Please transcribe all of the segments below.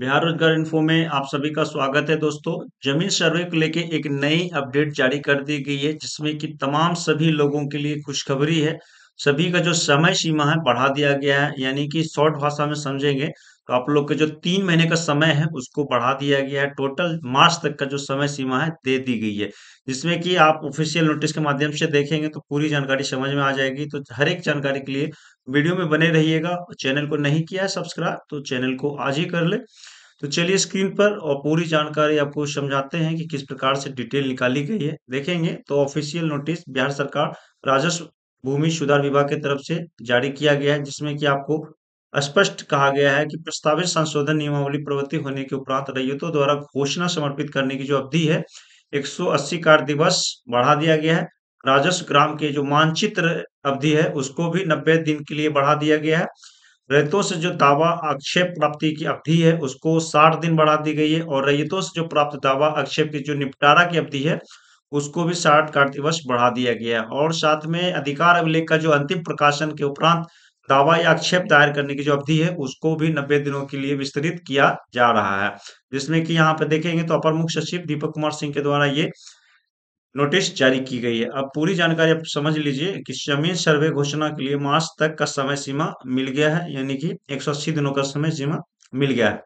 बिहार रोजगार इन्फो में आप सभी का स्वागत है दोस्तों। जमीन सर्वे को लेके एक नई अपडेट जारी कर दी गई है जिसमें कि तमाम सभी लोगों के लिए खुशखबरी है। सभी का जो समय सीमा है बढ़ा दिया गया है, यानी कि शॉर्ट भाषा में समझेंगे तो आप लोग के जो 3 महीने का समय है उसको बढ़ा दिया गया है। टोटल मार्च तक का जो समय सीमा है दे दी गई है, जिसमें कि आप ऑफिशियल नोटिस के माध्यम से देखेंगे तो पूरी जानकारी समझ में आ जाएगी। तो हर एक जानकारी के लिए वीडियो में बने रहिएगा। चैनल को नहीं किया है सब्सक्राइब तो चैनल को आज ही कर ले। तो चलिए स्क्रीन पर और पूरी जानकारी आपको समझाते हैं कि किस प्रकार से डिटेल निकाली गई है। देखेंगे तो ऑफिशियल नोटिस बिहार सरकार राजस्व भूमि सुधार विभाग की तरफ से जारी किया गया है, जिसमें कि आपको स्पष्ट कहा गया है कि प्रस्तावित संशोधन नियमावली प्रवृत्ति होने के उपरांत रैयतों द्वारा घोषणा समर्पित करने की जो अवधि है 180 कार्य दिवस बढ़ा दिया गया है। राजस्व ग्राम के जो मानचित्र अवधि है उसको भी 90 दिन के लिए बढ़ा दिया गया है। रैयतों से जो दावा आक्षेप प्राप्ति की अवधि है उसको 60 दिन बढ़ा दी गई है, और रैयतों से जो प्राप्त दावा आक्षेप की जो निपटारा की अवधि है उसको भी 60 कार्य दिवस बढ़ा दिया गया है। और साथ में अधिकार अभिलेख का जो अंतिम प्रकाशन के उपरांत दावा या आक्षेप दायर करने की जो अवधि है उसको भी 90 दिनों के लिए विस्तृत किया जा रहा है। जिसमें कि यहाँ पे देखेंगे तो अपर मुख्य सचिव दीपक कुमार सिंह के द्वारा ये नोटिस जारी की गई है। अब पूरी जानकारी आप समझ लीजिए कि जमीन सर्वे घोषणा के लिए मार्च तक का समय सीमा मिल गया है, यानी कि 180 दिनों का समय सीमा मिल गया है।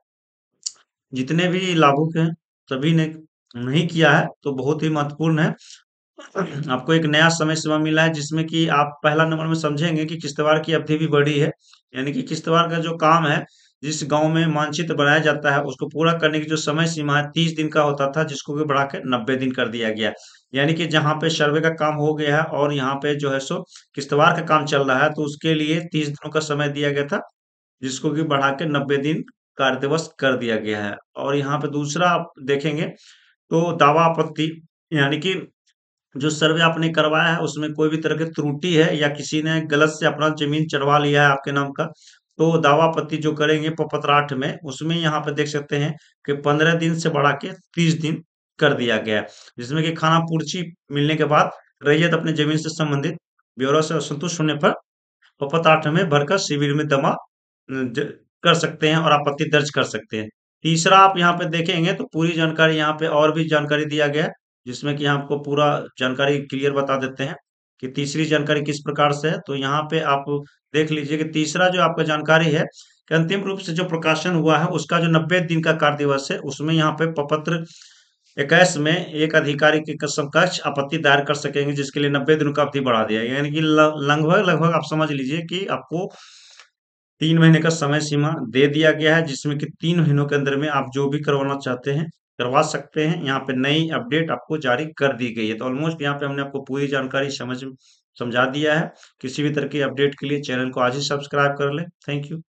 जितने भी लाभुक हैं सभी ने नहीं किया है तो बहुत ही महत्वपूर्ण है। आपको एक नया समय सीमा मिला है, जिसमें कि आप पहला नंबर में समझेंगे कि किश्तवाड़ की अवधि भी बढ़ी है। यानी कि किश्तवाड़ का जो काम है, जिस गांव में मानचित्र बनाया जाता है उसको पूरा करने की जो समय सीमा है 30 दिन का होता था, जिसको भी बढ़ा के 90 दिन कर दिया गया। यानी कि जहां पे सर्वे का काम हो गया है और यहाँ पे जो है सो किश्तवाड़ का काम चल रहा है, तो उसके लिए 30 दिनों का समय दिया गया था, जिसको कि बढ़ा के 90 दिन कार्य दिवस कर दिया गया है। और यहाँ पे दूसरा आप देखेंगे तो दावा आपत्ति, यानी कि जो सर्वे आपने करवाया है उसमें कोई भी तरह की त्रुटि है या किसी ने गलत से अपना जमीन चढ़वा लिया है आपके नाम का, तो दावा आपत्ति जो करेंगे प्रपत्र 8 में, उसमें यहाँ पे देख सकते हैं कि 15 दिन से बढ़ा के 30 दिन कर दिया गया है। जिसमें कि खाना पूर्ची मिलने के बाद रैयत अपने जमीन से संबंधित ब्यौरा से असंतुष्ट होने पर प्रपत्र 8 में भरकर शिविर में कर सकते हैं और आपत्ति दर्ज कर सकते हैं। तीसरा आप यहाँ पे देखेंगे तो पूरी जानकारी यहाँ पे और भी जानकारी दिया गया है, जिसमें कि आपको पूरा जानकारी क्लियर बता देते हैं कि तीसरी जानकारी किस प्रकार से है। तो यहाँ पे आप देख लीजिए कि तीसरा जो आपका जानकारी है कि अंतिम रूप से जो प्रकाशन हुआ है उसका जो 90 दिन का कार्य दिवस है, उसमें यहाँ पे प्रपत्र 21 में एक अधिकारी के समकक्ष आपत्ति दायर कर सकेंगे, जिसके लिए 90 दिनों का अवधि बढ़ा दिया है। यानी कि लगभग लगभग आप समझ लीजिए कि आपको 3 महीने का समय सीमा दे दिया गया है, जिसमें कि 3 महीनों के अंदर में आप जो भी करवाना चाहते हैं करवा सकते हैं। यहाँ पे नई अपडेट आपको जारी कर दी गई है। तो ऑलमोस्ट यहाँ पे हमने आपको पूरी जानकारी समझा दिया है। किसी भी तरह की अपडेट के लिए चैनल को आज ही सब्सक्राइब कर लें। Thank you.